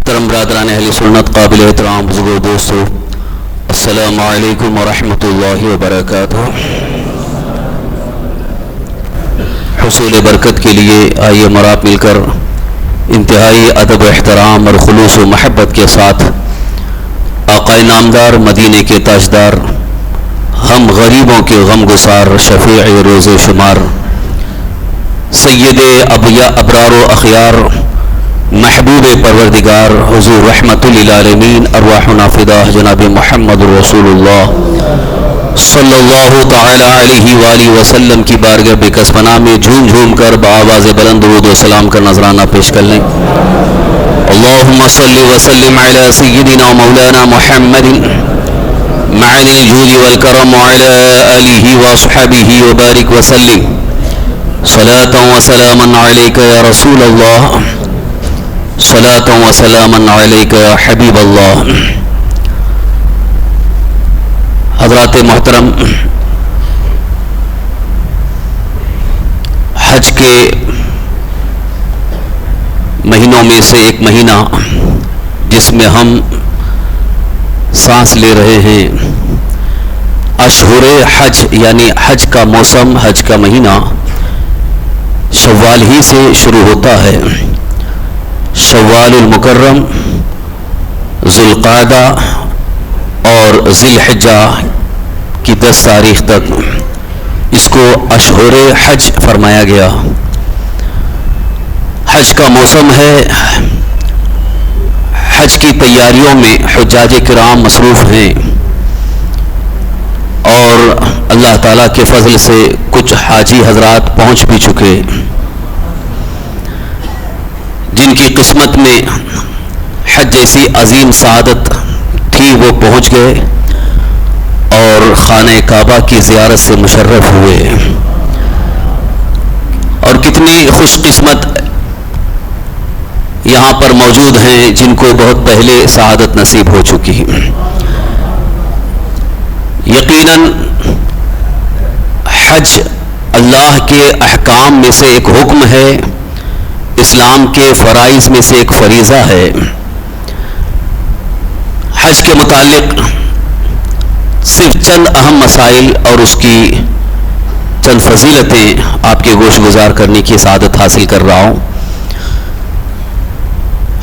محترم برادران اہل سنت، قابل احترام بزرگوں، دوستو، السلام علیکم ورحمۃ اللہ وبرکاتہ۔ حصول برکت کے لیے آئیے مراب مل کر انتہائی ادب و احترام اور خلوص و محبت کے ساتھ آقا نامدار، مدینے کے تاجدار، ہم غریبوں کے غم گسار، شفیع روز شمار، سید ابرار و اخیار، محبوب پروردگار، حضور رحمت للعالمین، ارواحنا فدا جناب محمد رسول اللہ صلی اللہ تعالی علیہ وآلہ وسلم کی بارگاہ بکس پناہ میں جھوم جھوم کر بآواز بلند درود و سلام کا نذرانہ پیش کر لیں۔ اللہم صلی وسلم علی سیدنا مولانا محمد معدن الجود والکرم وعلی آلہ واصحابہ وبارک وسلم، صلاة و سلاما علیک یا رسول اللہ، صلاة و سلاما علیک یا حبیب اللہ۔ حضرات محترم، حج کے مہینوں میں سے ایک مہینہ جس میں ہم سانس لے رہے ہیں، اشہر حج یعنی حج کا موسم، حج کا مہینہ شوال ہی سے شروع ہوتا ہے۔ شوال المکرم، ذوالقعدہ اور ذی الحجہ کی 10 تاریخ تک اس کو اشہر حج فرمایا گیا۔ حج کا موسم ہے، حج کی تیاریوں میں حجاج کرام مصروف ہیں، اور اللہ تعالیٰ کے فضل سے کچھ حاجی حضرات پہنچ بھی چکے، جن کی قسمت میں حج جیسی عظیم سعادت تھی وہ پہنچ گئے اور خانہ کعبہ کی زیارت سے مشرف ہوئے۔ اور کتنی خوش قسمت یہاں پر موجود ہیں جن کو بہت پہلے سعادت نصیب ہو چکی۔ یقیناً حج اللہ کے احکام میں سے ایک حکم ہے، اسلام کے فرائض میں سے ایک فریضہ ہے۔ حج کے متعلق صرف چند اہم مسائل اور اس کی چند فضیلتیں آپ کے گوش گزار کرنے کی سعادت حاصل کر رہا ہوں۔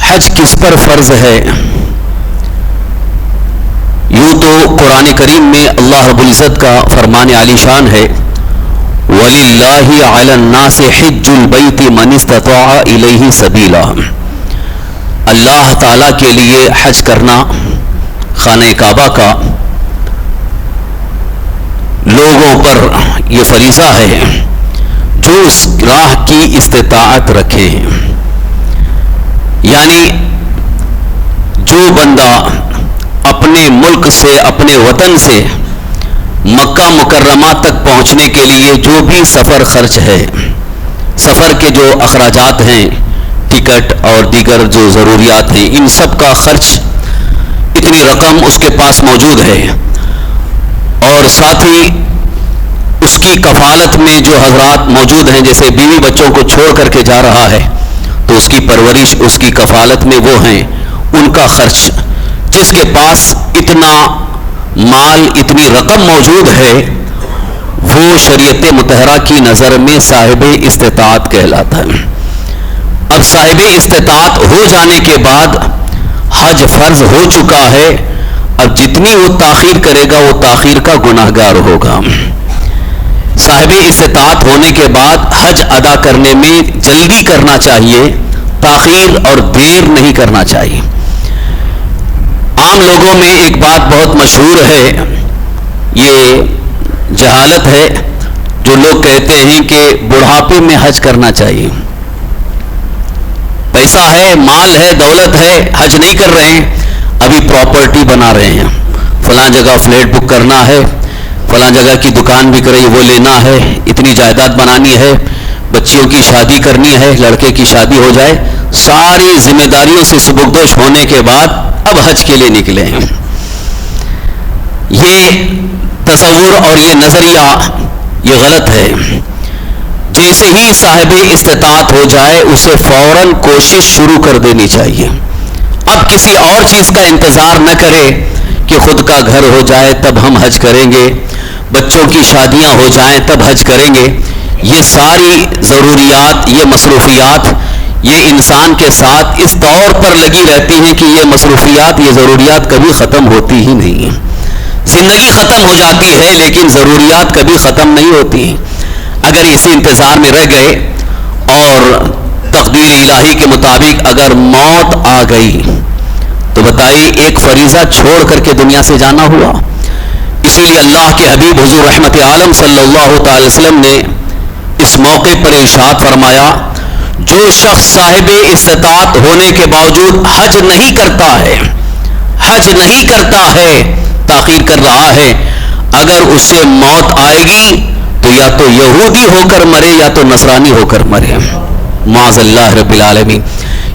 حج کس پر فرض ہے؟ یوں تو قرآن کریم میں اللہ رب العزت کا فرمان عالی شان ہے، وَلِلَّهِ عَلَى النَّاسِ حِجُّ الْبَيْتِ مَنِ اسْتَطَاعَ إِلَيْهِ سَبِيلًا۔ اللہ تعالیٰ کے لیے حج کرنا خانہ کعبہ کا لوگوں پر یہ فریضہ ہے جو اس راہ کی استطاعت رکھے، یعنی جو بندہ اپنے ملک سے، اپنے وطن سے مکہ مکرمہ تک پہنچنے کے لیے جو بھی سفر خرچ ہے، سفر کے جو اخراجات ہیں، ٹکٹ اور دیگر جو ضروریات ہیں، ان سب کا خرچ اتنی رقم اس کے پاس موجود ہے، اور ساتھ ہی اس کی کفالت میں جو حضرات موجود ہیں، جیسے بیوی بچوں کو چھوڑ کر کے جا رہا ہے تو اس کی پرورش، اس کی کفالت میں وہ ہیں، ان کا خرچ، جس کے پاس اتنا مال، اتنی رقم موجود ہے، وہ شریعت مطہرہ کی نظر میں صاحب استطاعت کہلاتا ہے۔ اب صاحب استطاعت ہو جانے کے بعد حج فرض ہو چکا ہے، اب جتنی وہ تاخیر کرے گا وہ تاخیر کا گناہگار ہوگا۔ صاحب استطاعت ہونے کے بعد حج ادا کرنے میں جلدی کرنا چاہیے، تاخیر اور دیر نہیں کرنا چاہیے۔ عام لوگوں میں ایک بات بہت مشہور ہے، یہ جہالت ہے، جو لوگ کہتے ہیں کہ بڑھاپے میں حج کرنا چاہیے، پیسہ ہے، مال ہے، دولت ہے، حج نہیں کر رہے ہیں، ابھی پراپرٹی بنا رہے ہیں، فلاں جگہ فلیٹ بک کرنا ہے، فلاں جگہ کی دکان بک رہی وہ لینا ہے، اتنی جائیداد بنانی ہے، بچیوں کی شادی کرنی ہے، لڑکے کی شادی ہو جائے، ساری ذمہ داریوں سے سبکدوش ہونے کے بعد اب حج کے لیے نکلے ہیں۔ یہ تصور اور یہ نظریہ یہ غلط ہے۔ جیسے ہی صاحب استطاعت ہو جائے اسے فوراً کوشش شروع کر دینی چاہیے، اب کسی اور چیز کا انتظار نہ کرے کہ خود کا گھر ہو جائے تب ہم حج کریں گے، بچوں کی شادیاں ہو جائیں تب حج کریں گے. یہ ساری ضروریات، یہ مصروفیات، یہ انسان کے ساتھ اس طور پر لگی رہتی ہیں کہ یہ مصروفیات، یہ ضروریات کبھی ختم ہوتی ہی نہیں ہیں. زندگی ختم ہو جاتی ہے لیکن ضروریات کبھی ختم نہیں ہوتی ہیں. اگر اسی انتظار میں رہ گئے اور تقدیر الہی کے مطابق اگر موت آ گئی تو بتائیے ایک فریضہ چھوڑ کر کے دنیا سے جانا ہوا. اسی لیے اللہ کے حبیب حضور رحمت عالم صلی اللہ تعالی وسلم نے اس موقع پر ارشاد فرمایا، جو شخص صاحب استطاعت ہونے کے باوجود حج نہیں کرتا ہے، تاخیر کر رہا ہے، اگر اس سے موت آئے گی تو یا تو یہودی ہو کر مرے یا تو نصرانی ہو کر مرے، معاذ اللہ رب العالمین.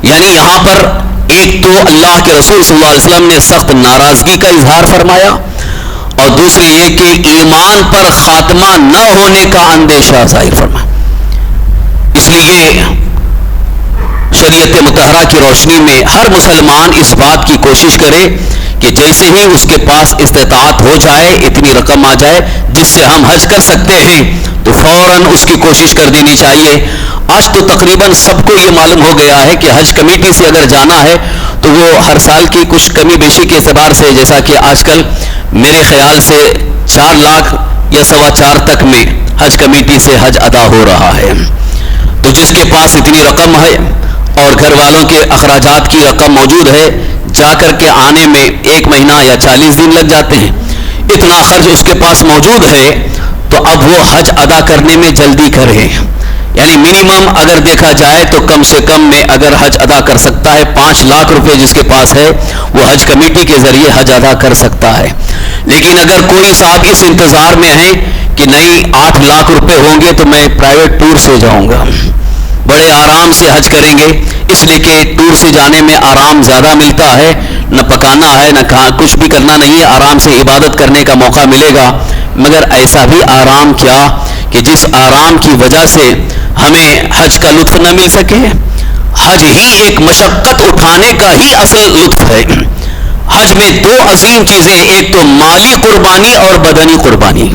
یعنی یہاں پر ایک تو اللہ کے رسول صلی اللہ علیہ وسلم نے سخت ناراضگی کا اظہار فرمایا، اور دوسری یہ کہ ایمان پر خاتمہ نہ ہونے کا اندیشہ ظاہر فرمایا. اس لیے شریعت مطہرہ کی روشنی میں ہر مسلمان اس بات کی کوشش کرے کہ جیسے ہی اس کے پاس استطاعت ہو جائے، اتنی رقم آ جائے جس سے ہم حج کر سکتے ہیں، تو فوراً اس کی کوشش کر دینی چاہیے. آج تو تقریباً سب کو یہ معلوم ہو گیا ہے کہ حج کمیٹی سے اگر جانا ہے تو وہ ہر سال کی کچھ کمی بیشی کے اعتبار سے، جیسا کہ آج کل میرے خیال سے 4 لاکھ یا 4.25 تک میں حج کمیٹی سے حج ادا ہو رہا ہے. تو جس کے پاس اتنی رقم ہے اور گھر والوں کے اخراجات کی رقم موجود ہے، جا کر کے آنے میں 1 مہینہ یا 40 دن لگ جاتے ہیں، اتنا خرچ اس کے پاس موجود ہے، تو اب وہ حج ادا کرنے میں جلدی کرے. یعنی منیمم اگر دیکھا جائے تو کم سے کم میں اگر حج ادا کر سکتا ہے 5 لاکھ روپے جس کے پاس ہے وہ حج کمیٹی کے ذریعے حج ادا کر سکتا ہے. لیکن اگر کوئی صاحب اس انتظار میں ہے کہ نہیں 8 لاکھ روپے ہوں گے تو میں پرائیویٹ ٹور سے جاؤں گا، بڑے آرام سے حج کریں گے، اس لیے کہ ٹور سے جانے میں آرام زیادہ ملتا ہے، نہ پکانا ہے نہ کچھ بھی کرنا نہیں ہے، آرام سے عبادت کرنے کا موقع ملے گا. مگر ایسا بھی آرام کیا کہ جس آرام کی وجہ سے ہمیں حج کا لطف نہ مل سکے. حج ہی ایک مشقت اٹھانے کا ہی اصل لطف ہے. حج میں 2 عظیم چیزیں، ایک تو مالی قربانی اور بدنی قربانی.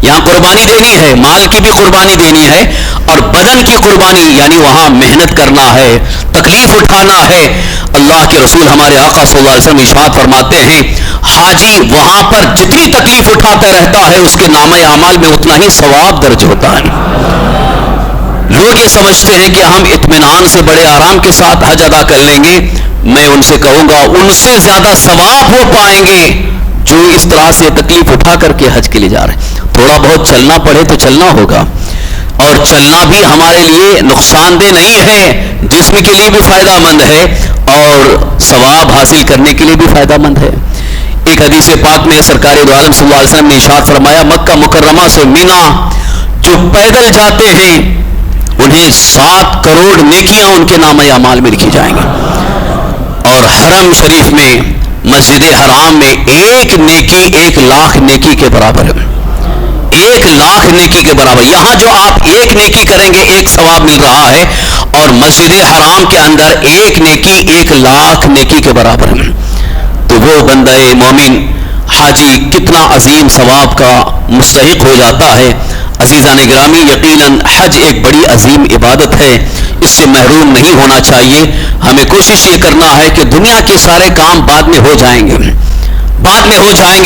یہاں قربانی دینی ہے، مال کی بھی قربانی دینی ہے، اور بدن کی قربانی یعنی وہاں محنت کرنا ہے، تکلیف اٹھانا ہے. اللہ کے رسول ہمارے آقا صلی اللہ علیہ وسلم ارشاد فرماتے ہیں، حاجی وہاں پر جتنی تکلیف اٹھاتا رہتا ہے اس کے نامہ اعمال میں اتنا ہی ثواب درج ہوتا ہے. لوگ یہ سمجھتے ہیں کہ ہم اطمینان سے بڑے آرام کے ساتھ حج ادا کر لیں گے. میں ان سے کہوں گا ان سے زیادہ ثواب وہ پائیں گے جو اس طرح سے تکلیف اٹھا کر کے حج کے لیے جا رہے ہیں. تھوڑا بہت چلنا پڑے تو چلنا ہوگا، اور چلنا بھی ہمارے لیے نقصان دہ نہیں ہے، جسم کے لیے بھی فائدہ مند ہے اور ثواب حاصل کرنے کے لیے بھی فائدہ مند ہے. ایک حدیث پاک میں سرکار دو عالم صلی اللہ علیہ وسلم نے ارشاد فرمایا، مکہ مکرمہ سے مینا جو پیدل جاتے ہیں انہیں 7 کروڑ نیکیاں ان کے نامہ اعمال میں لکھی جائیں گی، اور حرم شریف میں مسجد حرام میں ایک نیکی 1 لاکھ نیکی کے برابر ہے. 1 لاکھ نیکی کے برابر. یہاں جو آپ 1 نیکی کریں گے 1 ثواب مل رہا ہے، اور مسجد حرام کے اندر 1 نیکی 1 لاکھ نیکی کے برابر ہے. تو وہ بندہ مومن حاجی کتنا عظیم ثواب کا مستحق ہو جاتا ہے. عزیزان گرامی، یقیناً حج ایک بڑی عظیم عبادت ہے، اس سے محروم نہیں ہونا چاہیے. ہمیں کوشش یہ کرنا ہے کہ دنیا کے سارے کام بعد میں ہو جائیں گے،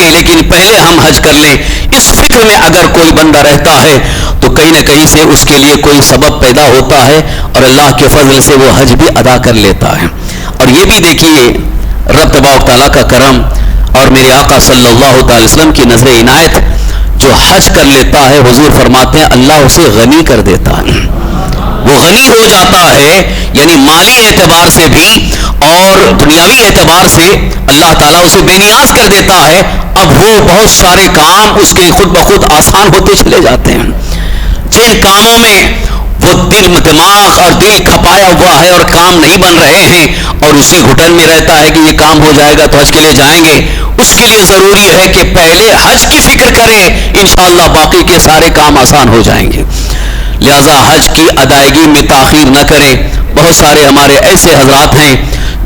لیکن پہلے ہم حج کر لیں. اس فکر میں اگر کوئی بندہ رہتا ہے تو کہیں نہ کہیں سے اس کے لیے کوئی سبب پیدا ہوتا ہے اور اللہ کے فضل سے وہ حج بھی ادا کر لیتا ہے. اور یہ بھی دیکھیے رب تبارک تعالیٰ کا کرم اور میرے آقا صلی اللہ تعالی وسلم کی نظر عنایت، جو حج کر لیتا ہے حضور فرماتے ہیں اللہ اسے غنی کر دیتا ہے. وہ غنی ہو جاتا ہے، یعنی مالی اعتبار سے بھی اور دنیاوی اعتبار سے اللہ تعالیٰ اسے بے نیاز کر دیتا ہے. اب وہ بہت سارے کام اس کے خود بخود آسان ہوتے چلے جاتے ہیں. جن کاموں میں وہ دماغ اور دل کھپایا ہوا ہے اور کام نہیں بن رہے ہیں اور اسی گھٹن میں رہتا ہے کہ یہ کام ہو جائے گا تو حج کے لیے جائیں گے، اس کے لیے ضروری ہے کہ پہلے حج کی فکر کریں، انشاءاللہ باقی کے سارے کام آسان ہو جائیں گے. لہذا حج کی ادائیگی میں تاخیر نہ کریں. بہت سارے ہمارے ایسے حضرات ہیں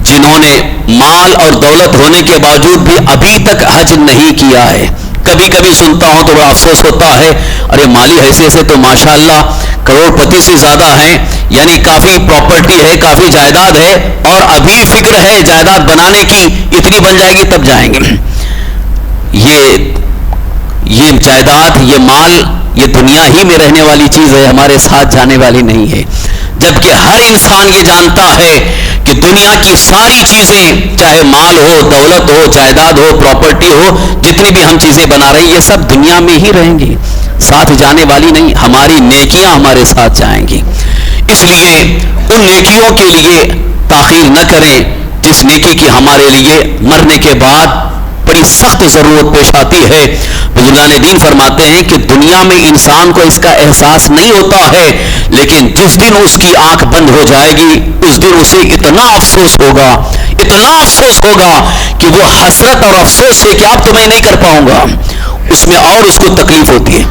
جنہوں نے مال اور دولت ہونے کے باوجود بھی ابھی تک حج نہیں کیا ہے. کبھی کبھی سنتا ہوں تو بڑا افسوس ہوتا ہے، ارے مالی حیثیت سے تو ماشاءاللہ کروڑ پتی سے زیادہ ہیں، یعنی کافی پراپرٹی ہے، کافی جائیداد ہے، اور ابھی فکر ہے جائیداد بنانے کی، اتنی بن جائے گی تب جائیں گے. یہ جائیداد، یہ مال، یہ دنیا ہی میں رہنے والی چیز ہے، ہمارے ساتھ جانے والی نہیں ہے. جبکہ ہر انسان یہ جانتا ہے کہ دنیا کی ساری چیزیں، چاہے مال ہو، دولت ہو، جائیداد ہو، پراپرٹی ہو، جتنی بھی ہم چیزیں بنا رہے ہیں یہ سب دنیا میں ہی رہیں گی، ساتھ جانے والی نہیں. ہماری نیکیاں ہمارے ساتھ جائیں گی. اس لیے ان نیکیوں کے لیے تاخیر نہ کریں جس نیکی کی ہمارے لیے مرنے کے بعد بڑی سخت ضرورت پیش آتی ہے. بزرگان دین فرماتے ہیں کہ دنیا میں انسان کو اس کا احساس نہیں ہوتا ہے، لیکن جس دن اس کی آنکھ بند ہو جائے گی اس دن اسے اتنا افسوس ہوگا کہ وہ حسرت اور افسوس سے کہ اب تو میں نہیں کر پاؤں گا، اس میں اور اس کو تکلیف ہوتی ہے.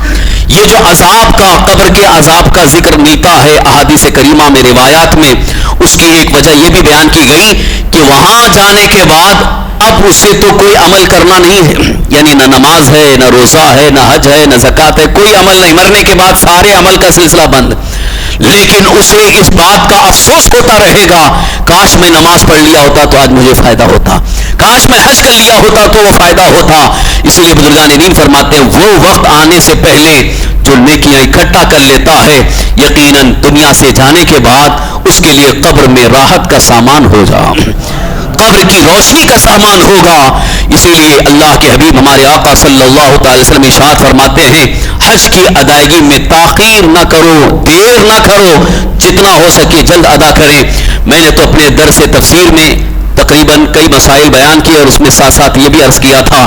یہ جو عذاب کا، قبر کے عذاب کا ذکر ملتا ہے احادیث کریمہ میں، روایات میں، اس کی ایک وجہ یہ بھی بیان کی گئی کہ وہاں جانے کے بعد اب اس سے تو کوئی عمل کرنا نہیں ہے، یعنی نہ نماز ہے، نہ روزہ ہے، نہ حج ہے، نہ زکوٰۃ ہے، کوئی عمل نہیں. مرنے کے بعد سارے عمل کا سلسلہ بند. لیکن اسے اس بات کا افسوس ہوتا رہے گا، کاش میں نماز پڑھ لیا ہوتا تو آج مجھے فائدہ ہوتا، کاش میں حج کر لیا ہوتا تو وہ فائدہ ہوتا. اسی لیے بزرگان دین فرماتے ہیں وہ وقت آنے سے پہلے جو نیکیاں اکٹھا کر لیتا ہے، یقیناً دنیا سے جانے کے بعد اس کے لیے قبر میں راحت کا سامان ہو جا، قبر کی روشنی کا سامان ہوگا. اسی لیے اللہ کے حبیب ہمارے آقا صلی اللہ تعالی وسلم ارشاد فرماتے ہیں حج کی ادائیگی میں تاخیر نہ کرو، دیر نہ کرو، جتنا ہو سکے جلد ادا کریں. میں نے تو اپنے درس تفسیر میں تقریباً کئی مسائل بیان کیے اور اس میں ساتھ ساتھ یہ بھی عرض کیا تھا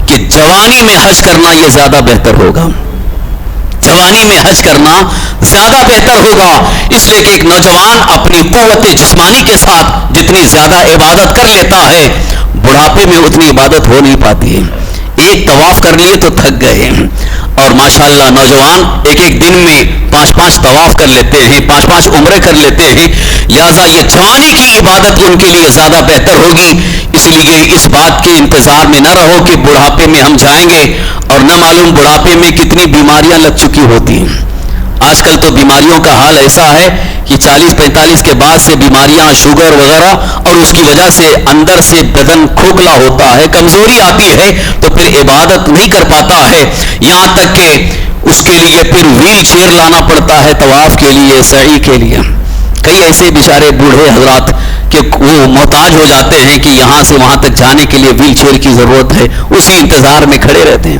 کہ جوانی میں حج کرنا یہ زیادہ بہتر ہوگا، جوانی میں حج کرنا زیادہ بہتر ہوگا. اس لیے کہ ایک نوجوان اپنی قوت جسمانی کے ساتھ جتنی زیادہ عبادت کر لیتا ہے، بڑھاپے میں اتنی عبادت ہو نہیں پاتی ہے. ایک طواف کر لیے تو تھک گئے، اور ماشاءاللہ نوجوان ایک ایک دن میں 5 طواف کر لیتے ہیں، 5 عمرے کر لیتے ہیں. لہذا یہ جوانی کی عبادت ان کے لیے زیادہ بہتر ہوگی. اس لیے اس بات کے انتظار میں نہ رہو کہ بڑھاپے میں ہم جائیں گے اور نہ معلوم بڑھاپے میں کتنی بیماریاں لگ چکی ہوتی ہیں. آج کل تو بیماریوں کا حال ایسا ہے کہ 40-45 کے بعد سے بیماریاں، شوگر وغیرہ، اور اس کی وجہ سے اندر سے بدن کھوکھلا ہوتا ہے، کمزوری آتی ہے، تو پھر عبادت نہیں کر پاتا ہے. یہاں تک کہ اس کے لیے پھر ویل چیئر لانا پڑتا ہے طواف کے لیے، سعی کے لیے. کئی ایسے بیچارے بوڑھے حضرات کہ وہ محتاج ہو جاتے ہیں کہ یہاں سے وہاں تک جانے کے لیے ویل چیئر کی ضرورت ہے، اسی انتظار میں کھڑے رہتے ہیں.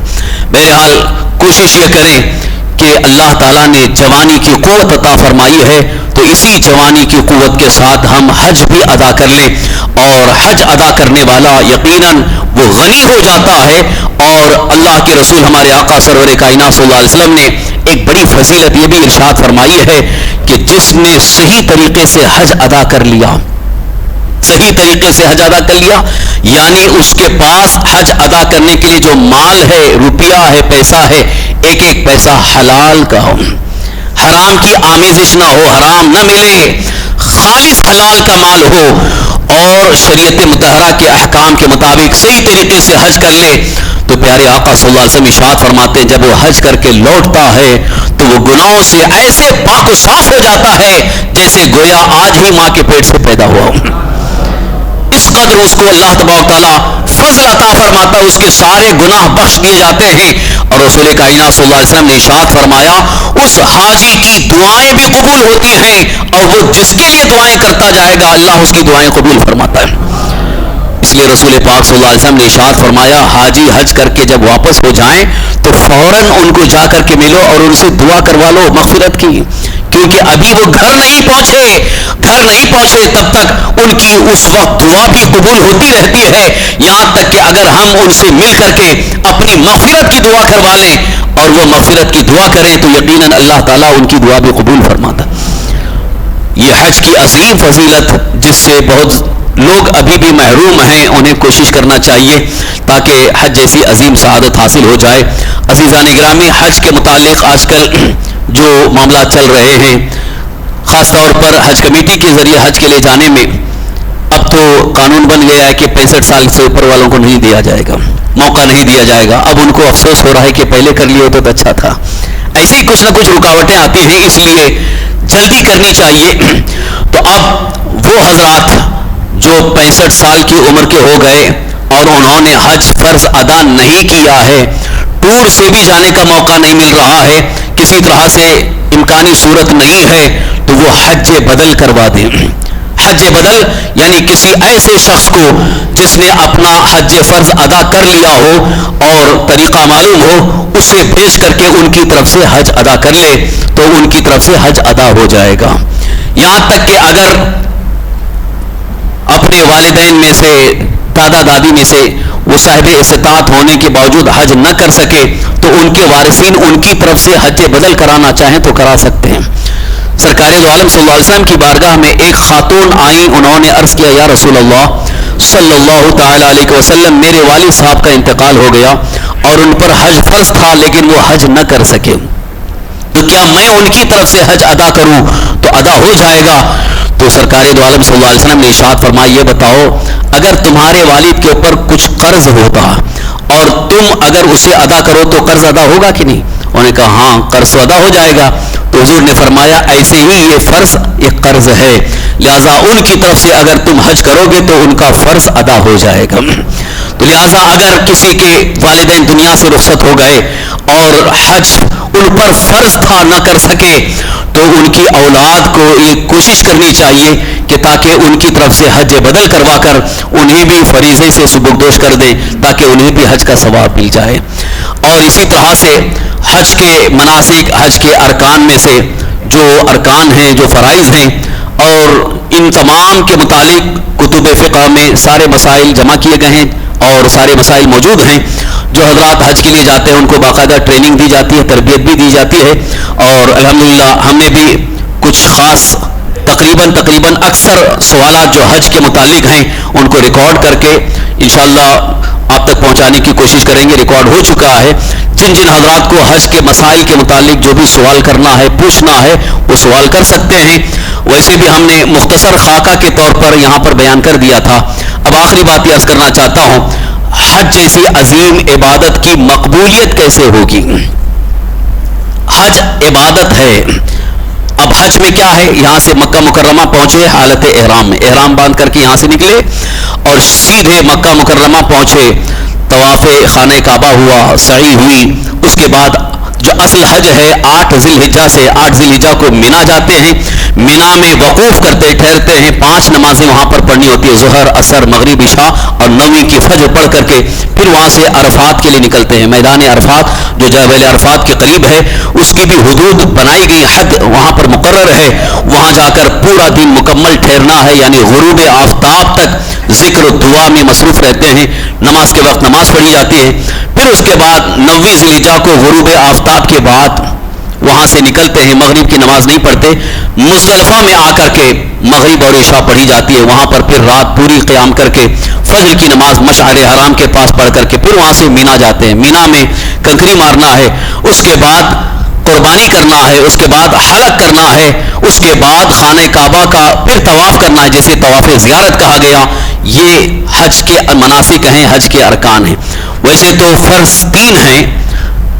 بہرحال کوشش یہ کریں کہ اللہ تعالیٰ نے جوانی کی قوت عطا فرمائی ہے تو اسی جوانی کی قوت کے ساتھ ہم حج بھی ادا کر لیں. اور حج ادا کرنے والا یقیناً وہ غنی ہو جاتا ہے. اور اللہ کے رسول ہمارے آقا سرور کائنات صلی اللہ علیہ وسلم نے ایک بڑی فضیلت یہ بھی ارشاد فرمائی ہے کہ جس نے صحیح طریقے سے حج ادا کر لیا، صحیح طریقے سے حج ادا کر لیا، یعنی اس کے پاس حج ادا کرنے کے لیے جو مال ہے، روپیہ ہے، پیسہ ہے، ایک ایک پیسہ حلال کا ہو، حرام کی آمیزش نہ ہو، حرام نہ ملے، خالص حلال کا مال ہو، اور شریعت مطہرہ کے احکام کے مطابق صحیح طریقے سے حج کر لے، تو پیارے آقا صلی اللہ علیہ وسلم ارشاد فرماتے ہیں جب وہ حج کر کے لوٹتا ہے تو وہ گناہوں سے ایسے پاک و صاف ہو جاتا ہے جیسے گویا آج ہی ماں کے پیٹ سے پیدا ہوا ہو. اس قدر اس کو اللہ تبارک تعالیٰ فضل عطا فرماتا ہے، اس کے سارے گناہ بخش دیے جاتے ہیں. اور رسول کائنات صلی اللہ علیہ وسلم نے ارشاد فرمایا اس حاجی کی دعائیں بھی قبول ہوتی ہیں، اور وہ جس کے لیے دعائیں کرتا جائے گا اللہ اس کی دعائیں قبول فرماتا ہے. اس لیے رسول پاک صلی اللہ علیہ وسلم نے ارشاد فرمایا حاجی حج کر کے جب واپس ہو جائیں تو فوراً ان کو جا کر کے ملو اور ان سے دعا کروا لو مغفرت کی، کیونکہ ابھی وہ گھر نہیں پہنچے تب تک ان کی اس وقت دعا بھی قبول ہوتی رہتی ہے. یہاں تک کہ اگر ہم ان سے مل کر کے اپنی مغفرت کی دعا کروا لیں اور وہ مغفرت کی دعا کریں تو یقیناً اللہ تعالیٰ ان کی دعا بھی قبول فرماتا. یہ حج کی عظیم فضیلت جس سے بہت لوگ ابھی بھی محروم ہیں، انہیں کوشش کرنا چاہیے تاکہ حج جیسی عظیم سعادت حاصل ہو جائے. عزیزان گرامی، حج کے متعلق آج کل جو معاملات چل رہے ہیں، خاص طور پر حج کمیٹی کے ذریعے حج کے لیے جانے میں اب تو قانون بن گیا ہے کہ 65 سال سے اوپر والوں کو نہیں دیا جائے گا، موقع نہیں دیا جائے گا. اب ان کو افسوس ہو رہا ہے کہ پہلے کر لیے ہوتے تو اچھا تھا. ایسے ہی کچھ نہ کچھ رکاوٹیں آتی ہیں، اس لیے جلدی کرنی چاہیے. تو اب وہ حضرات جو 65 سال کی عمر کے ہو گئے اور انہوں نے حج فرض ادا نہیں کیا ہے، ٹور سے بھی جانے کا موقع نہیں مل رہا ہے، کسی طرح سے امکانی صورت نہیں ہے، تو وہ حج بدل کروا دیں. حج بدل یعنی کسی ایسے شخص کو جس نے اپنا حج فرض ادا کر لیا ہو اور طریقہ معلوم ہو، اسے بھیج کر کے ان کی طرف سے حج ادا کر لے تو ان کی طرف سے حج ادا ہو جائے گا. یہاں تک کہ اگر اپنے والدین میں سے، دادا دادی میں سے وہ صاحب استطاعت ہونے کے باوجود حج نہ کر سکے تو ان کے وارثین ان کی طرف سے حج بدل کرانا چاہیں تو کرا سکتے ہیں. سرکار دو عالم صلی اللہ علیہ وسلم کی بارگاہ میں ایک خاتون آئیں، انہوں نے عرض کیا یا رسول اللہ صلی اللہ تعالی علیہ وسلم، میرے والد صاحب کا انتقال ہو گیا اور ان پر حج فرض تھا لیکن وہ حج نہ کر سکے، تو کیا میں ان کی طرف سے حج ادا کروں تو ادا ہو جائے گا؟ تو سرکار دو عالم صلی اللہ علیہ وسلم نے ارشاد فرمایا، یہ بتاؤ اگر تمہارے والد کے اوپر کچھ قرض ہوتا اور تم اگر اسے ادا کرو تو قرض ادا ہوگا کہ نہیں؟ انہوں نے کہا ہاں قرض ادا ہو جائے گا. تو حضور نے فرمایا ایسے ہی یہ فرض ایک قرض ہے، لہذا ان کی طرف سے اگر تم حج کرو گے تو ان کا فرض ادا ہو جائے گا. تو لہذا اگر کسی کے والدین دنیا سے رخصت ہو گئے اور حج ان پر فرض تھا نہ کر سکے تو ان کی اولاد کو یہ کوشش کرنی چاہیے کہ تاکہ ان کی طرف سے حج بدل کروا کر انہیں بھی فریضے سے سبکدوش کر دیں تاکہ انہیں بھی حج کا ثواب مل جائے. اور اسی طرح سے حج کے مناسک، حج کے ارکان میں سے جو ارکان ہیں، جو فرائض ہیں، اور ان تمام کے متعلق کتب فقہ میں سارے مسائل جمع کیے گئے ہیں اور سارے مسائل موجود ہیں. جو حضرات حج کے لیے جاتے ہیں ان کو باقاعدہ ٹریننگ دی جاتی ہے، تربیت بھی دی جاتی ہے، اور الحمدللہ ہم نے بھی کچھ خاص تقریباً اکثر سوالات جو حج کے متعلق ہیں ان کو ریکارڈ کر کے انشاءاللہ آپ تک پہنچانے کی کوشش کریں گے. ریکارڈ ہو چکا ہے. جن حضرات کو حج کے مسائل کے متعلق جو بھی سوال کرنا ہے، پوچھنا ہے، وہ سوال کر سکتے ہیں. ویسے بھی ہم نے مختصر خاکہ کے طور پر یہاں پر بیان کر دیا تھا. اب آخری بات یہ عرض کرنا چاہتا ہوں، حج جیسی عظیم عبادت کی مقبولیت کیسے ہوگی؟ حج عبادت ہے. اب حج میں کیا ہے؟ یہاں سے مکہ مکرمہ پہنچے حالت احرام میں، احرام باندھ کر کے یہاں سے نکلے اور سیدھے مکہ مکرمہ پہنچے، طواف خانہ کعبہ ہوا، سعی ہوئی. اس کے بعد جو اصل حج ہے 8 ذی الحجہ کو مینا جاتے ہیں. مینا میں وقوف کرتے ٹھہرتے ہیں. 5 نمازیں وہاں پر پڑھنی ہوتی ہے، ظہر، عصر، مغرب، عشاء، اور 9ویں کی فجر پڑھ کر کے پھر وہاں سے عرفات کے لیے نکلتے ہیں. میدان عرفات جو جبل عرفات کے قریب ہے اس کی بھی حدود بنائی گئی، حد وہاں پر مقرر ہے. وہاں جا کر پورا دن مکمل ٹھہرنا ہے، یعنی غروب آفتاب تک ذکر و دعا میں مصروف رہتے ہیں. نماز کے وقت نماز پڑھی جاتی ہے. پھر اس کے بعد 9ویں ذی الحجہ کو غروب آفتاب کے بعد وہاں سے نکلتے ہیں. مغرب کی نماز نہیں پڑھتے، مزدلفہ میں آ کر کے مغرب اور عشاء پڑھی جاتی ہے. وہاں پر پھر رات پوری قیام کر کے فجر کی نماز مشعر حرام کے پاس پڑھ کر کے پھر وہاں سے مینا جاتے ہیں. مینا میں کنکری مارنا ہے، اس کے بعد قربانی کرنا ہے، اس کے بعد حلق کرنا ہے، اس کے بعد خانہ کعبہ کا پھر طواف کرنا ہے جسے طواف زیارت کہا گیا. یہ حج کے مناسک ہیں، حج کے ارکان ہیں. ویسے تو فرض 3 ہیں.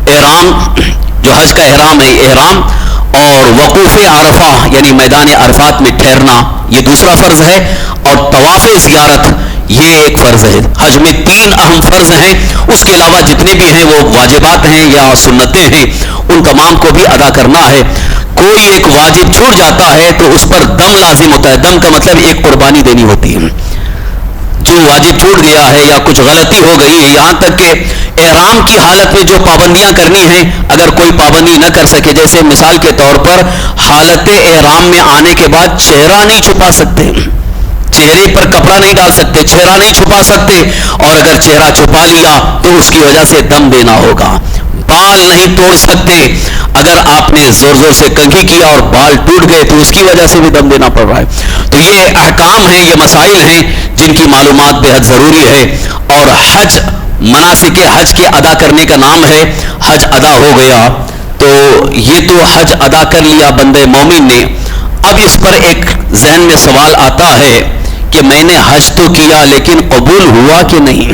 احرام جو حج کا احرام ہے، احرام، اور وقوف عرفہ یعنی میدان عرفات میں ٹھہرنا یہ دوسرا فرض ہے، اور طواف زیارت یہ ایک فرض ہے. حج میں 3 اہم فرض ہیں. اس کے علاوہ جتنے بھی ہیں وہ واجبات ہیں یا سنتیں ہیں، ان تمام کو بھی ادا کرنا ہے. کوئی ایک واجب چھوٹ جاتا ہے تو اس پر دم لازم ہوتا ہے. دم کا مطلب ایک قربانی دینی ہوتی ہے. جو واجب چھوٹ گیا ہے یا کچھ غلطی ہو گئی ہے، یہاں تک کہ احرام کی حالت میں جو پابندیاں کرنی ہیں اگر کوئی پابندی نہ کر سکے، جیسے مثال کے طور پر حالت احرام میں آنے کے بعد چہرہ نہیں چھپا سکتے، چہرے پر کپڑا نہیں ڈال سکتے، چہرہ نہیں چھپا سکتے، اور اگر چہرہ چھپا لیا تو اس کی وجہ سے دم دینا ہوگا. بال نہیں توڑ سکتے، اگر آپ نے زور سے کنگھی کیا اور بال ٹوٹ گئے تو اس کی وجہ سے بھی دم دینا پڑ رہا ہے. تو یہ احکام ہیں، یہ مسائل ہیں جن کی معلومات بے حد ضروری ہے. اور حج مناسک حج کے ادا کرنے کا نام ہے. حج ادا ہو گیا تو یہ تو حج ادا کر لیا بندے مومن نے. اب اس پر ایک ذہن میں سوال آتا ہے کہ میں نے حج تو کیا لیکن قبول ہوا کہ نہیں،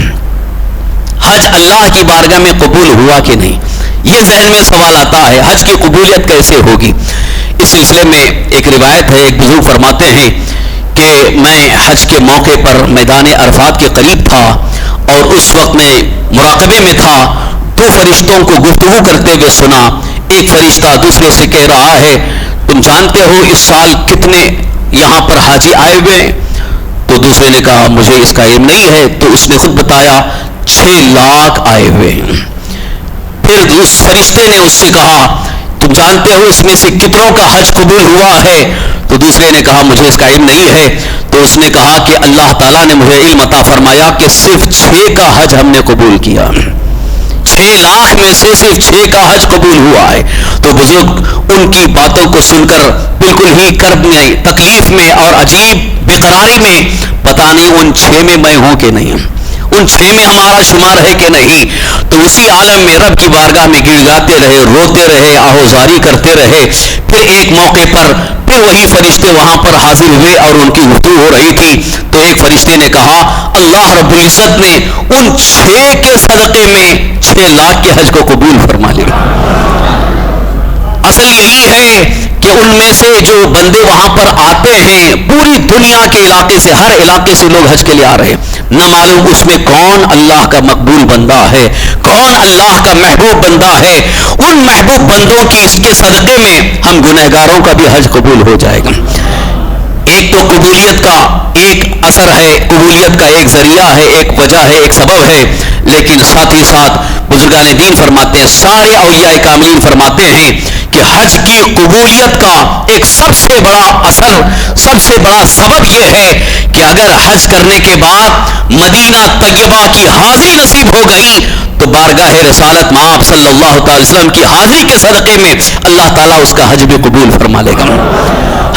حج اللہ کی بارگاہ میں قبول ہوا کہ نہیں، یہ ذہن میں سوال آتا ہے، حج کی قبولیت کیسے ہوگی؟ اس سلسلے میں ایک روایت ہے، ایک بزرگ فرماتے ہیں کہ میں حج کے موقع پر میدان عرفات کے قریب تھا اور اس وقت میں مراقبے میں تھا، دو فرشتوں کو گفتگو کرتے ہوئے سنا۔ ایک فرشتہ دوسرے سے کہہ رہا ہے تم جانتے ہو اس سال کتنے یہاں پر حاجی آئے ہوئے؟ تو دوسرے نے کہا مجھے اس کا علم نہیں ہے، تو اس نے خود بتایا 6 لاکھ آئے ہوئے ہیں۔ پھر اس فرشتے نے اس سے کہا تم جانتے ہو اس میں سے کتنوں کا حج قبول ہوا ہے؟ تو دوسرے نے کہا مجھے اس کا علم نہیں ہے۔ تو اس نے کہا کہ اللہ تعالیٰ نے مجھے علم عطا فرمایا کہ صرف 6 کا حج ہم نے قبول کیا، 6 لاکھ میں سے صرف 6 کا حج قبول ہوا ہے۔ تو بزرگ ان کی باتوں کو سن کر بالکل ہی کرب میں، تکلیف میں اور عجیب بے قراری میں، پتہ نہیں ان 6 میں میں ہوں کہ نہیں، ان 6 میں ہمارا شمار ہے کہ نہیں۔ تو اسی عالم میں رب کی بارگاہ میں گڑ گاتے رہے، روتے رہے، آہوزاری کرتے رہے۔ پھر ایک موقع پر پھر وہی فرشتے وہاں پر حاضر ہوئے اور ان کی گفتگو ہو رہی تھی، تو ایک فرشتے نے کہا اللہ رب العزت نے ان 6 کے صدقے میں 6 لاکھ کے حج کو قبول فرما لیا۔ اصل یہی ہے کہ ان میں سے جو بندے وہاں پر آتے ہیں، پوری دنیا کے علاقے سے، ہر علاقے سے لوگ حج کے لیے آ رہے ہیں، نہ معلوم اس میں کون اللہ کا مقبول بندہ ہے، کون اللہ کا محبوب بندہ ہے۔ ان محبوب بندوں کی اس کے صدقے میں ہم گنہگاروں کا بھی حج قبول ہو جائے گا۔ ایک تو قبولیت کا ایک اثر ہے، قبولیت کا ایک ذریعہ ہے، ایک وجہ ہے، ایک سبب ہے، لیکن ساتھ ہی ساتھ بزرگان دین فرماتے ہیں، سارے اولیاء کاملین فرماتے ہیں کہ حج کی قبولیت کا ایک سب سے بڑا اثر، سب سے بڑا سبب یہ ہے کہ اگر حج کرنے کے بعد مدینہ طیبہ کی حاضری نصیب ہو گئی تو بارگاہ رسالت مآب صلی اللہ تعالی وسلم کی حاضری کے صدقے میں اللہ تعالیٰ اس کا حج بھی قبول فرما لے گا۔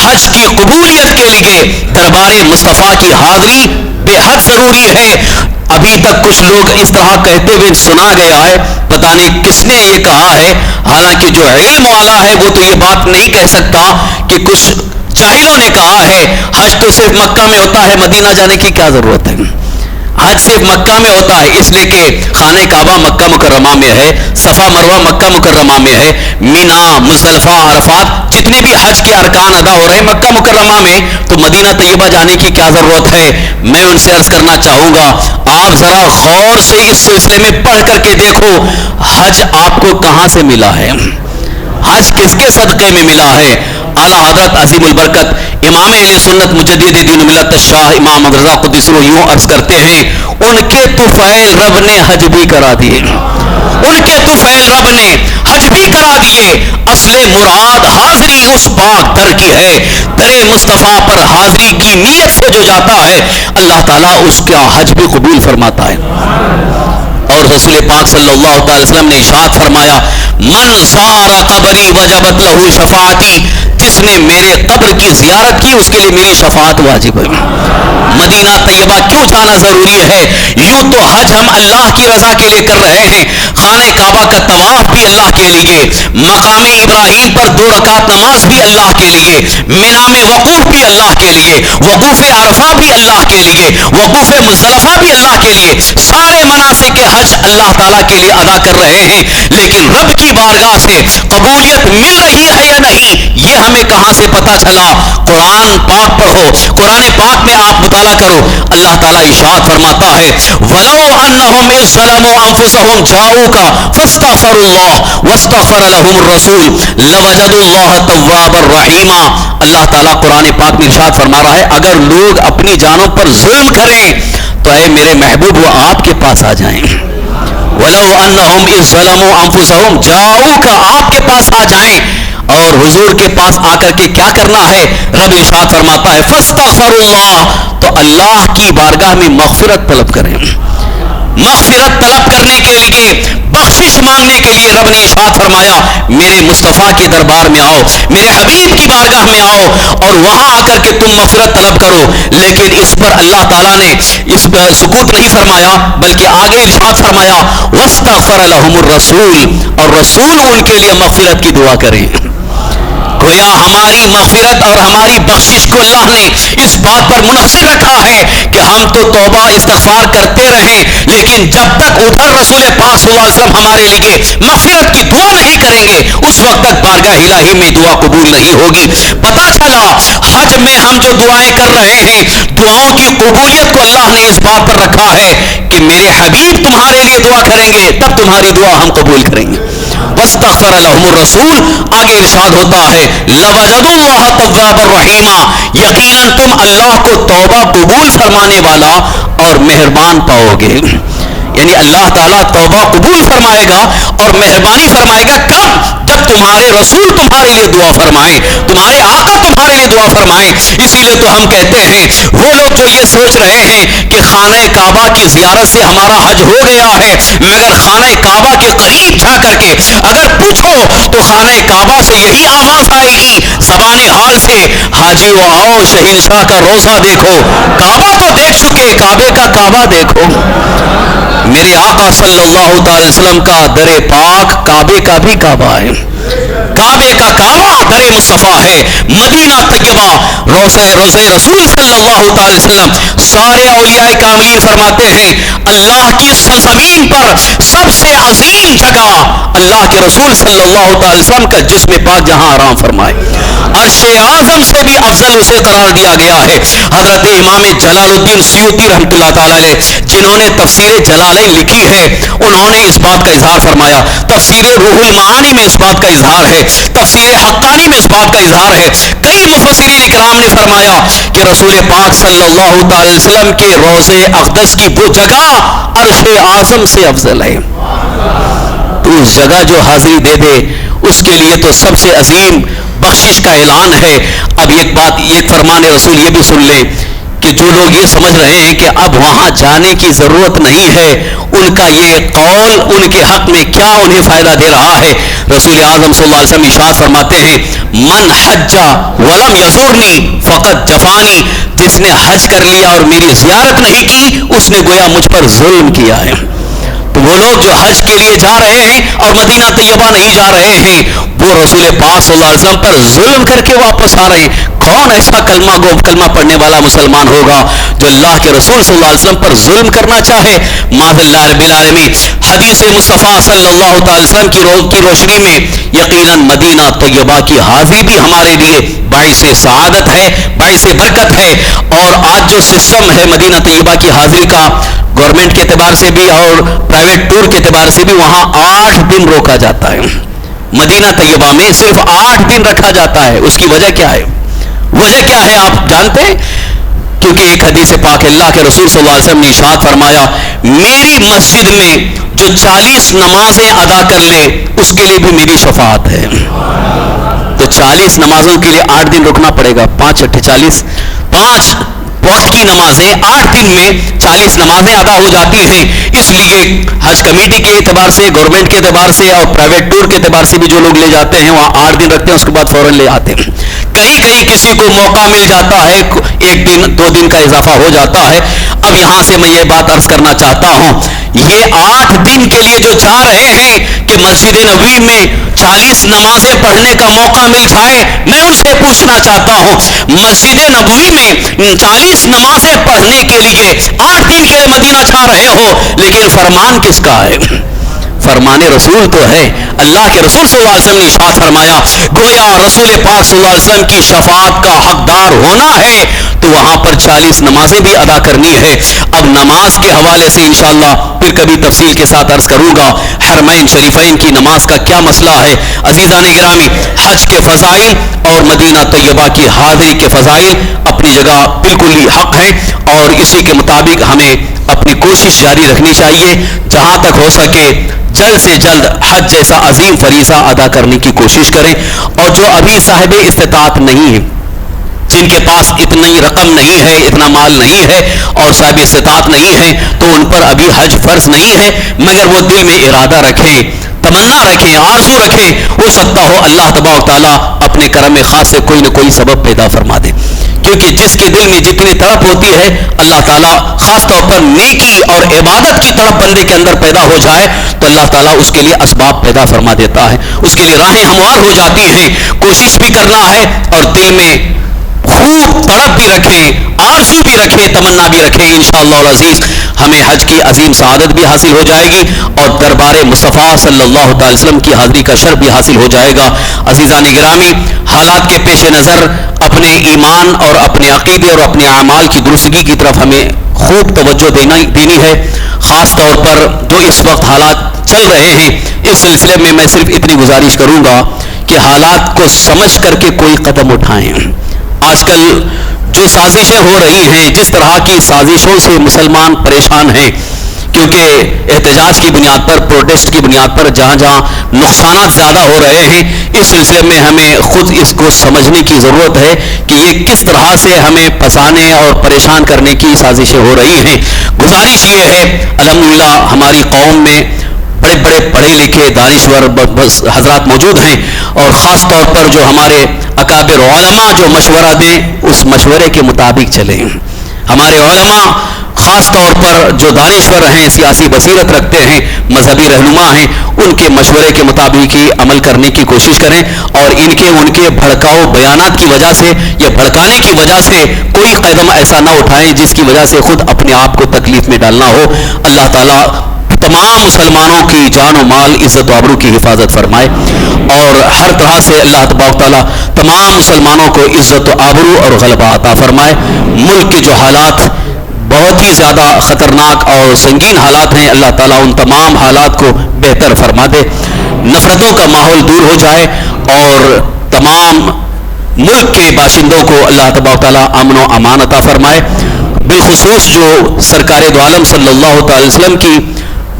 حج کی قبولیت کے لیے دربار مصطفیٰ کی حاضری بے حد ضروری ہے۔ ابھی تک کچھ لوگ اس طرح کہتے ہوئے سنا گیا ہے، پتہ نہیں کس نے یہ کہا ہے، حالانکہ جو علم والا ہے وہ تو یہ بات نہیں کہہ سکتا، کہ کچھ جاہلوں نے کہا ہے حج تو صرف مکہ میں ہوتا ہے، مدینہ جانے کی کیا ضرورت ہے، حج صرف مکہ میں ہوتا ہے، اس لیے کہ خانہ کعبہ مکہ مکرمہ میں ہے، صفا مروہ مکہ مکرمہ میں ہے، مینا، مزدلفہ، عرفات، جتنے بھی حج کے ارکان ادا ہو رہے ہیں مکہ مکرمہ میں، تو مدینہ طیبہ جانے کی کیا ضرورت ہے۔ میں ان سے عرض کرنا چاہوں گا آپ ذرا غور سے اس سلسلے میں پڑھ کر کے دیکھو حج آپ کو کہاں سے ملا ہے، حج کس کے صدقے میں ملا ہے۔ اعلیٰ حضرت عظیم البرکت امام اہل سنت مجدد دین ملت شاہ امام رضا قدس سرہ یوں عرض کرتے ہیں، ان کے طفیل رب نے حج بھی کرا دیے، ان کے طفیل رب نے حج بھی کرا دیے۔ اصل مراد حاضری اس پاک در کی ہے، در مصطفیٰ پر حاضری کی نیت سے جو جاتا ہے اللہ تعالیٰ اس کا حج بھی قبول فرماتا ہے۔ اور رسول پاک صلی اللہ تعالی وسلم نے ارشاد فرمایا من زار قبری وجبت لہ شفاعتی، جس نے میرے قبر کی زیارت کی اس کے لیے میری شفاعت واجب ہے۔ مدینہ طیبہ کیوں جانا ضروری ہے؟ یوں تو حج ہم اللہ کی رضا کے لیے کر رہے ہیں، خانہ کعبہ کا طواف بھی اللہ کے لیے، مقام ابراہیم پر 2 رکعت نماز بھی اللہ کے لیے، مینا میں وقوف بھی اللہ کے لیے، وقوف عرفہ بھی اللہ کے لیے، وقوف مزدلفہ بھی اللہ کے لیے، سارے مناسک حج اللہ تعالیٰ کے لیے ادا کر رہے ہیں، لیکن رب کی بارگاہ سے قبولیت مل رہی ہے یا نہیں یہ ہمیں کہاں سے پتا چلا؟ قرآن پاک پڑھو، قرآن پاک میں آپ مطالعہ کرو، اللہ تعالیٰ ارشاد فرماتا ہے وَلَوْ أَنَّهُمْ إِذْ ظَلَمُوا أَنفُسَهُمْ جَاءُوكَ فَاسْتَغْفَرُوا اللَّهَ وَاسْتَغْفَرَ لَهُمُ الرَّسُولُ لَوَجَدُوا اللَّهَ تَوَّابًا رَحِيمًا۔ اللہ تعالیٰ قرآن پاک میں ارشاد فرما رہا ہے اگر لوگ اپنی جانوں پر ظلم کریں تو اے میرے محبوب وہ آپ کے پاس آ جائیں۔ وَلَوْ أَنَّهُمْ إِذْ ظَلَمُوا أَنفُسَهُمْ جَاءُوكَ، آپ کے پاس آ جائیں، اور حضور کے پاس آ کر کے کیا کرنا ہے؟ رب ارشاد فرماتا ہے فاستغفروا اللہ، تو اللہ کی بارگاہ میں مغفرت طلب کریں، مغفرت طلب کرنے کے لیے، بخشش مانگنے کے لیے رب نے ارشاد فرمایا میرے مصطفیٰ کے دربار میں آؤ، میرے حبیب کی بارگاہ میں آؤ اور وہاں آ کر کے تم مغفرت طلب کرو۔ لیکن اس پر اللہ تعالیٰ نے اس پر سکوت نہیں فرمایا بلکہ آگے ارشاد فرمایا واستغفر لهم الرسول، اور رسول ان کے لیے مغفرت کی دعا کریں۔ گویا ہماری مغفرت اور ہماری بخشش کو اللہ نے اس بات پر منحصر رکھا ہے کہ ہم تو توبہ استغفار کرتے رہیں، لیکن جب تک ادھر رسول پاک صلی اللہ علیہ وسلم ہمارے لیے مغفرت کی دعا نہیں کریں گے اس وقت تک بارگاہ الہی میں دعا قبول نہیں ہوگی۔ پتہ چلا حج میں ہم جو دعائیں کر رہے ہیں دعاؤں کی قبولیت کو اللہ نے اس بات پر رکھا ہے کہ میرے حبیب تمہارے لیے دعا کریں گے تب تمہاری دعا ہم قبول کریں گے۔ واستغفر لهم الرسول، آگے ارشاد ہوتا ہے لوجدوا اللہ توابا رحیما، یقیناً تم اللہ کو توبہ قبول فرمانے والا اور مہربان پاؤ گے۔ یعنی اللہ تعالیٰ توبہ قبول فرمائے گا اور مہربانی فرمائے گا کب؟ جب تمہارے رسول تمہارے لیے دعا فرمائے، تمہارے آقا تمہارے لیے دعا فرمائے۔ اسی لیے تو ہم کہتے ہیں وہ لوگ جو یہ سوچ رہے ہیں کہ خانہ کعبہ کی زیارت سے ہمارا حج ہو گیا ہے، مگر خانہ کعبہ کے قریب جا کر کے اگر پوچھو تو خانہ کعبہ سے یہی آواز آئے گی زبان حال سے، حاجیو آؤ شہنشاہ کا روزہ دیکھو، کعبہ تو دیکھ چکے کعبے کا کعبہ دیکھو۔ میرے آقا صلی اللہ تعالی وسلم کا در پاک کعبے کا بھی کعبہ ہے، کعبے کا کعبہ در مصطفیٰ ہے، مدینہ طیبہ روضہ رسول صلی اللہ تعالی وسلم۔ سارے اولیاء کاملین فرماتے ہیں اللہ کی سرزمین پر سب سے عظیم جگہ اللہ کے رسول صلی اللہ تعالی وسلم کا جسم پاک جہاں آرام فرمائے، عرش اعظم سے بھی افضل اسے قرار دیا گیا ہے۔ حضرت امام جلال الدین سیوطی رحمۃ اللہ تعالی علیہ جنہوں نے تفسیر جلالین لکھی ہے انہوں نے اس بات کا اظہار فرمایا، تفسیر روح المعانی میں اس بات کا اظہار ہے، تفسیر حقانی میں اس بات کا اظہار ہے۔ کئی مفسرین اکرام نے فرمایا کہ رسول پاک صلی اللہ تعالی وسلم کے روضہ اقدس کی وہ جگہ عرش اعظم سے افضل ہے۔ تو اس جگہ جو حاضری دے دے اس کے لیے تو سب سے عظیم بخشش کا اعلان ہے۔ اب ایک بات، ایک فرمان رسول یہ بھی سن لیں کہ جو لوگ یہ سمجھ رہے ہیں کہ اب وہاں جانے کی ضرورت نہیں ہے، ان کا یہ قول ان کے حق میں کیا انہیں فائدہ دے رہا ہے۔ رسول اعظم صلی اللہ علیہ وسلم ارشاد فرماتے ہیں من حج ولم یزورنی فقط جفانی، جس نے حج کر لیا اور میری زیارت نہیں کی اس نے گویا مجھ پر ظلم کیا ہے۔ تو وہ لوگ جو حج کے لیے جا رہے ہیں اور مدینہ طیبہ نہیں جا رہے ہیں وہ رسول پاک صلی اللہ علیہ وسلم پر ظلم کر کے واپس آ رہے ہیں۔ کون ایسا کلمہ گو کلمہ پڑھنے والا مسلمان ہوگا جو اللہ کے رسول صلی اللہ علیہ وسلم پر ظلم کرنا چاہے؟ معاذ اللہ رب العالمین۔ حدیث مصطفیٰ صلی اللہ تعالی وسلم کی روشنی میں یقیناً مدینہ طیبہ کی حاضری بھی ہمارے لیے باعث سعادت ہے، باعث برکت ہے۔ اور آج جو سسٹم ہے مدینہ طیبہ کی حاضری کا گورنمنٹ کے اعتبار سے بھی اور پرائیویٹ ٹور کے اعتبار سے بھی وہاں 8 دن روکا جاتا ہے۔ مدینہ طیبہ میں صرف 8 دن رکھا جاتا ہے۔ اس کی وجہ کیا ہے؟ وجہ کیا ہے آپ جانتے ہیں؟ کیونکہ ایک حدیث پاک اللہ کے رسول صلی اللہ علیہ وسلم نے ارشاد فرمایا میری مسجد میں جو 40 نمازیں ادا کر لے اس کے لیے بھی میری شفاعت ہے۔ تو 40 نمازوں کے لیے 8 دن رکنا پڑے گا، 5 8 40، 5 وقت کی نمازیں 8 دن میں 40 نمازیں ادا ہو جاتی ہیں۔ اس لیے حج کمیٹی کے اعتبار سے، گورنمنٹ کے اعتبار سے اور پرائیویٹ ٹور کے اعتبار سے بھی جو لوگ لے جاتے ہیں وہاں 8 دن رکھتے ہیں، اس کے بعد فوراً لے آتے ہیں۔ کہیں کہیں کسی کو موقع مل جاتا ہے 1 دن 2 دن کا اضافہ ہو جاتا ہے۔ اب یہاں سے میں یہ بات عرض کرنا چاہتا ہوں، یہ 8 دن کے لیے جو جا رہے ہیں کہ مسجد نبوی میں 40 نمازیں پڑھنے کا موقع مل جائے، میں ان سے پوچھنا چاہتا ہوں مسجد نبوی میں 40 نمازیں پڑھنے کے لیے 8 دن کے لیے مدینہ جا رہے ہو، لیکن فرمان کس کا ہے؟ فرمان رسول تو ہے۔ اللہ کے رسول صلی اللہ علیہ وسلم نے ارشاد فرمایا گویا رسول پاک صلی اللہ علیہ وسلم کی شفاعت کا حقدار ہونا ہے تو وہاں پر 40 نمازیں بھی ادا کرنی ہے۔ اب نماز کے حوالے سے انشاءاللہ پھر کبھی تفصیل کے ساتھ عرض کروں گا حرمین شریفین کی نماز کا کیا مسئلہ ہے۔ عزیزان گرامی، حج کے فضائل اور مدینہ طیبہ کی حاضری کے فضائل اپنی جگہ بالکل ہی حق ہیں اور اسی کے مطابق ہمیں اپنی کوشش جاری رکھنی چاہیے، جہاں تک ہو سکے جلد سے جلد حج جیسا عظیم فریضہ ادا کرنے کی کوشش کریں۔ اور جو ابھی صاحب استطاعت نہیں ہے، جن کے پاس اتنی رقم نہیں ہے، اتنا مال نہیں ہے اور صاحب استطاعت نہیں ہے، تو ان پر ابھی حج فرض نہیں ہے، مگر وہ دل میں ارادہ رکھیں، تمنا رکھیں، آرزو رکھیں، ہو سکتا ہو اللہ تبارک و تعالیٰ اپنے کرم خاص سے کوئی نہ کوئی سبب پیدا فرما دے۔ کیونکہ جس کے دل میں جتنی تڑپ ہوتی ہے اللہ تعالیٰ خاص طور پر نیکی اور عبادت کی تڑپ بندے کے اندر پیدا ہو جائے تو اللہ تعالیٰ اس کے لیے اسباب پیدا فرما دیتا ہے, اس کے لیے راہیں ہموار ہو جاتی ہیں. کوشش بھی کرنا ہے اور دل میں خوب تڑپ بھی رکھیں, آرزو بھی رکھیں, تمنا بھی رکھیں. انشاءاللہ العزیز ہمیں حج کی عظیم سعادت بھی حاصل ہو جائے گی اور دربار مصطفیٰ صلی اللہ تعالی وسلم کی حاضری کا شرف بھی حاصل ہو جائے گا. عزیزان گرامی, حالات کے پیش نظر اپنے ایمان اور اپنے عقیدے اور اپنے اعمال کی درستگی کی طرف ہمیں خوب توجہ دینی ہے. خاص طور پر جو اس وقت حالات چل رہے ہیں اس سلسلے میں میں صرف اتنی گزارش کروں گا کہ حالات کو سمجھ کر کے کوئی قدم اٹھائیں. آج کل جو سازشیں ہو رہی ہیں, جس طرح کی سازشوں سے مسلمان پریشان ہیں, کیونکہ احتجاج کی بنیاد پر, پروٹیسٹ کی بنیاد پر جہاں جہاں نقصانات زیادہ ہو رہے ہیں, اس سلسلے میں ہمیں خود اس کو سمجھنے کی ضرورت ہے کہ یہ کس طرح سے ہمیں پھنسانے اور پریشان کرنے کی سازشیں ہو رہی ہیں. گزارش یہ ہے, الحمدللہ ہماری قوم میں بڑے بڑے پڑھے لکھے دانشور حضرات موجود ہیں اور خاص طور پر جو ہمارے اکابر علماء جو مشورہ دیں اس مشورے کے مطابق چلیں. ہمارے علماء خاص طور پر جو دانشور ہیں, سیاسی بصیرت رکھتے ہیں, مذہبی رہنما ہیں, ان کے مشورے کے مطابق ہی عمل کرنے کی کوشش کریں اور ان کے بھڑکاؤ بیانات کی وجہ سے یا بھڑکانے کی وجہ سے کوئی قدم ایسا نہ اٹھائیں جس کی وجہ سے خود اپنے آپ کو تکلیف میں ڈالنا ہو. اللہ تعالیٰ تمام مسلمانوں کی جان و مال, عزت و آبرو کی حفاظت فرمائے اور ہر طرح سے اللہ تبارک تعالیٰ تمام مسلمانوں کو عزت و آبرو اور غلبہ عطا فرمائے. ملک کے جو حالات بہت ہی زیادہ خطرناک اور سنگین حالات ہیں, اللہ تعالیٰ ان تمام حالات کو بہتر فرما دے, نفرتوں کا ماحول دور ہو جائے اور تمام ملک کے باشندوں کو اللہ تبارک تعالیٰ امن و امان عطا فرمائے. بالخصوص جو سرکار دو عالم صلی اللہ تعالی وسلم کی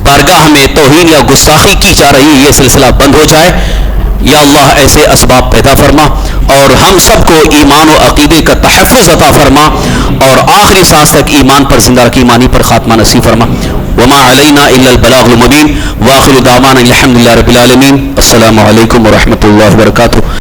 بارگاہ میں توہین یا گستاخی کی جا رہی ہے, یہ سلسلہ بند ہو جائے. یا اللہ ایسے اسباب پیدا فرما اور ہم سب کو ایمان و عقیدے کا تحفظ عطا فرما اور آخری سانس تک ایمان پر زندہ رکھ, ایمانی پر خاتمہ نصیب فرما. وما علینا الا البلاغ المبین. واخر دعوانا الحمدللہ رب العالمین. السلام علیکم ورحمۃ اللہ وبرکاتہ.